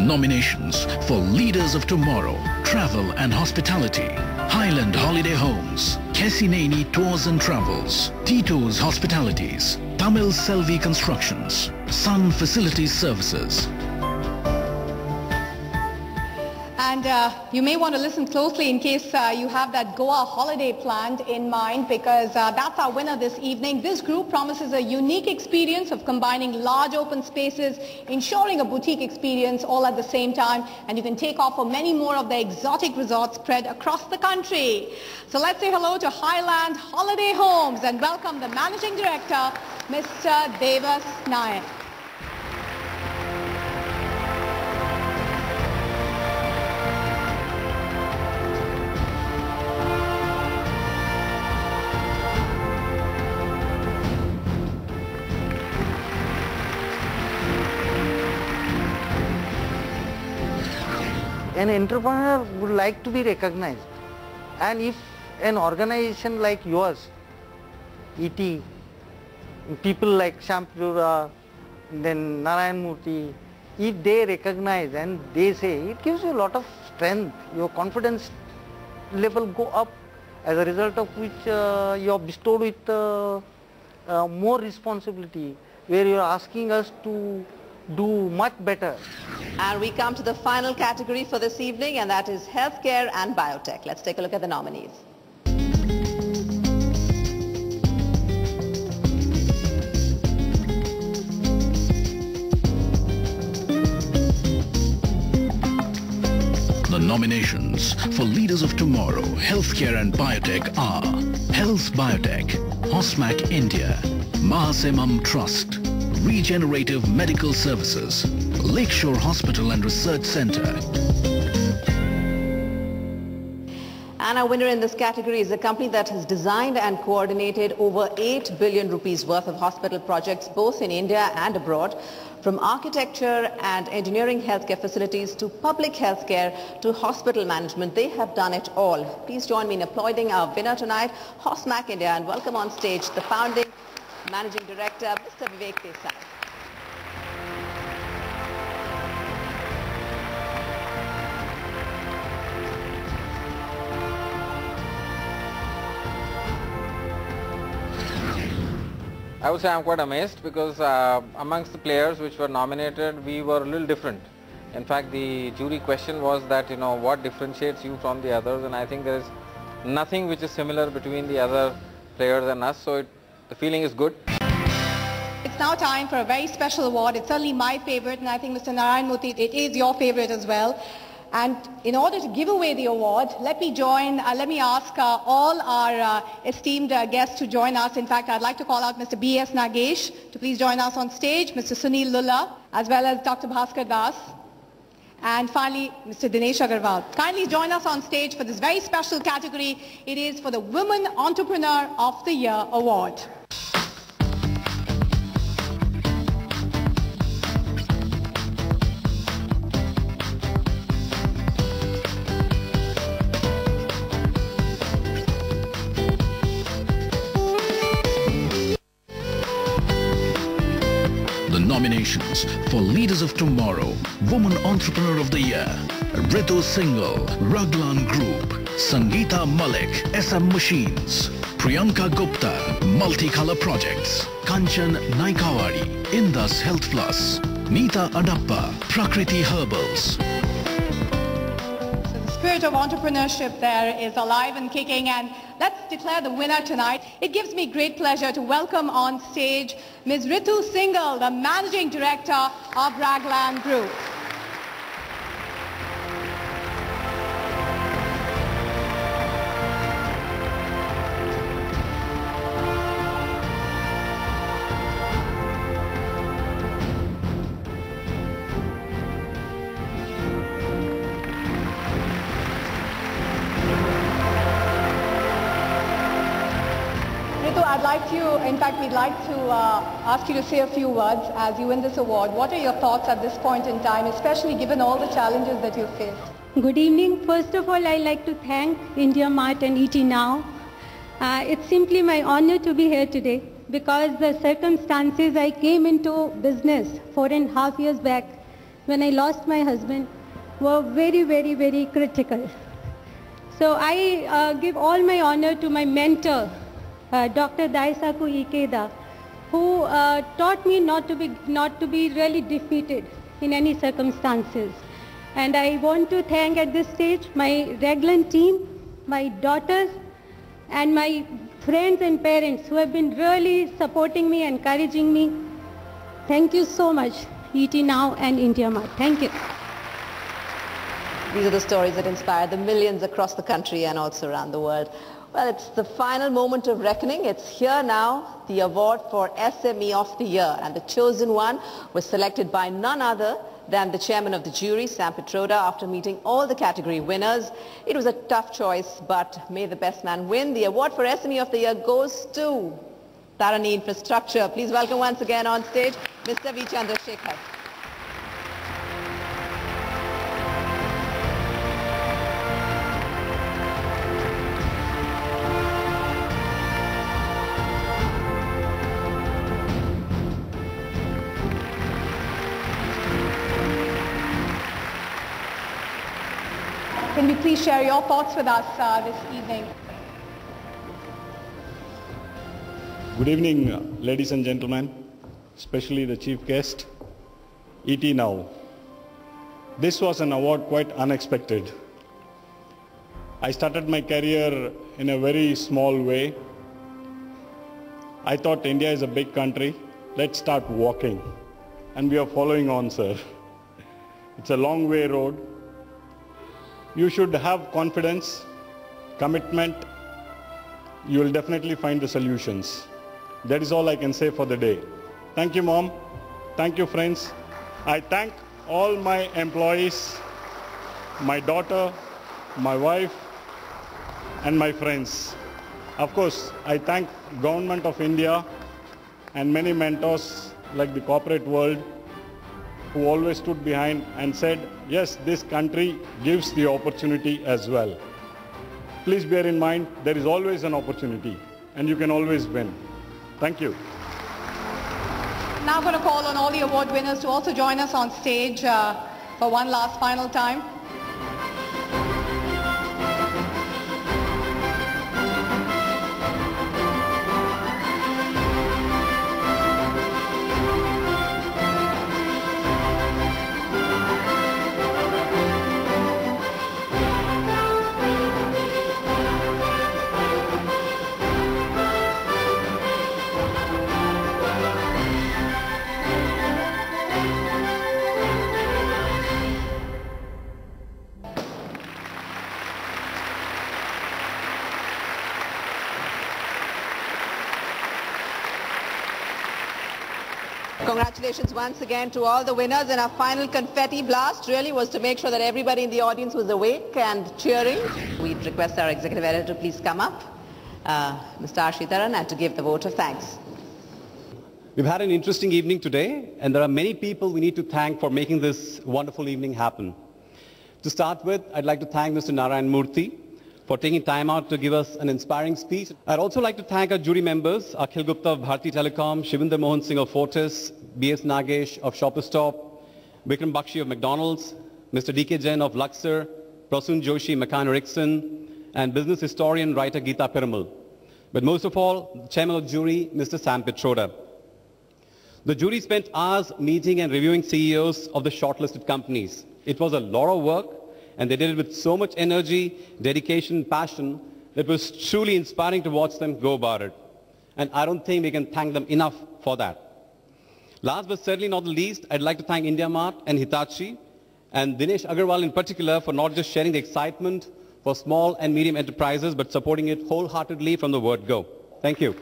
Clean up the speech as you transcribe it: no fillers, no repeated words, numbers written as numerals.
nominations for Leaders of Tomorrow, Travel and Hospitality, Highland Holiday Homes, Kessineni Tours and Travels, Tito's Hospitalities, Tamil Selvi Constructions, Sun Facilities Services. And you may want to listen closely in case you have that Goa holiday planned in mind, because that's our winner this evening. This group promises a unique experience of combining large open spaces, ensuring a boutique experience all at the same time, and you can take off for many more of the exotic resorts spread across the country. So let's say hello to Highland Holiday Homes and welcome the Managing Director, Mr. Devas Nayak. An entrepreneur would like to be recognized, and if an organization like yours, ET, people like Shampura, then Narayan Murthy, if they recognize and they say, it gives you a lot of strength, your confidence level go up, as a result of which you are bestowed with more responsibility, where you are asking us to do much better. And we come to the final category for this evening, and that is healthcare and biotech. Let's take a look at the nominees. The nominations for Leaders of Tomorrow, Healthcare and Biotech are Health Biotech, Hosmac India, Mahasemam Trust, Regenerative Medical Services, Lakeshore Hospital and Research Center. And our winner in this category is a company that has designed and coordinated over 8 billion rupees worth of hospital projects both in India and abroad. From architecture and engineering healthcare facilities to public healthcare to hospital management, they have done it all. Please join me in applauding our winner tonight, Hosmac India, and welcome on stage the founding Managing Director, Mr. Vivek Desai. I would say I'm quite amazed because amongst the players which were nominated, we were a little different. In fact, the jury question was that, you know, what differentiates you from the others, and I think there is nothing which is similar between the other players and us, so the feeling is good. It's now time for a very special award. It's certainly my favorite, and I think Mr. Narayan Murthy, it is your favorite as well. And in order to give away the award, let me ask all our esteemed guests to join us. In fact, I'd like to call out Mr. B.S. Nagesh to please join us on stage, Mr. Sunil Lulla, as well as Dr. Bhaskar Das, and finally, Mr. Dinesh Agarwal. Kindly join us on stage for this very special category. It is for the Women Entrepreneur of the Year Award. Nominations for Leaders of Tomorrow, Woman Entrepreneur of the Year, Ritu Singhal, Raglan Group, Sangeeta Malik, SM Machines, Priyanka Gupta, Multicolor Projects, Kanchan Naikawari, Indus Health Plus, Neeta Adappa, Prakriti Herbals. So the spirit of entrepreneurship there is alive and kicking, and let's declare the winner tonight. It gives me great pleasure to welcome on stage Ms. Ritu Singhal, the Managing Director of Raglan Group. We'd like to ask you to say a few words as you win this award. What are your thoughts at this point in time, especially given all the challenges that you've faced? Good evening. First of all, I'd like to thank India Mart and ET Now. It's simply my honor to be here today because the circumstances I came into business 4.5 years back, when I lost my husband were very, very, very critical. So I give all my honor to my mentor, Dr. Daisaku Ikeda, who taught me not to be really defeated in any circumstances. And I want to thank at this stage my Raglan team, my daughters, and my friends and parents who have been really supporting me, encouraging me. Thank you so much, ET Now and India Mart. Thank you. These are the stories that inspire the millions across the country and also around the world. Well, it's the final moment of reckoning. It's here now, the award for SME of the Year. And the chosen one was selected by none other than the chairman of the jury, Sam Pitroda, after meeting all the category winners. It was a tough choice, but may the best man win. The award for SME of the Year goes to Tharani Infrastructure. Please welcome once again on stage, Mr. V. Chandrasekhar. Can you please share your thoughts with us this evening? Good evening, ladies and gentlemen, especially the chief guest, ET Now. This was an award quite unexpected. I started my career in a very small way. I thought India is a big country. Let's start walking. And we are following on, sir. It's a long way road. You should have confidence, commitment. You will definitely find the solutions. That is all I can say for the day. Thank you, Mom. Thank you, friends. I thank all my employees, my daughter, my wife, and my friends. Of course, I thank Government of India and many mentors like the corporate world who always stood behind and said, yes, this country gives the opportunity as well. Please bear in mind, there is always an opportunity and you can always win. Thank you. Now I'm going to call on all the award winners to also join us on stage for one last final time. Congratulations once again to all the winners, and our final confetti blast really was to make sure that everybody in the audience was awake and cheering. We'd request our executive editor to please come up, Mr. R. Sridharan, and to give the vote of thanks. We've had an interesting evening today, and there are many people we need to thank for making this wonderful evening happen. To start with, I'd like to thank Mr. Narayan Murthy for taking time out to give us an inspiring speech. I'd also like to thank our jury members, Akhil Gupta of Bharti Telecom, Shivinder Mohan Singh of Fortis, B.S. Nagesh of Shoppers Stop, Vikram Bakshi of McDonald's, Mr. D.K. Jain of Luxor, Prasun Joshi, McCann Erickson, and business historian writer Geeta Perumal. But most of all, the chairman of the jury, Mr. Sam Pitroda. The jury spent hours meeting and reviewing CEOs of the shortlisted companies. It was a lot of work, and they did it with so much energy, dedication, passion, that it was truly inspiring to watch them go about it. And I don't think we can thank them enough for that. Last but certainly not the least, I'd like to thank India Mart and Hitachi, and Dinesh Agarwal in particular, for not just sharing the excitement for small and medium enterprises, but supporting it wholeheartedly from the word go. Thank you.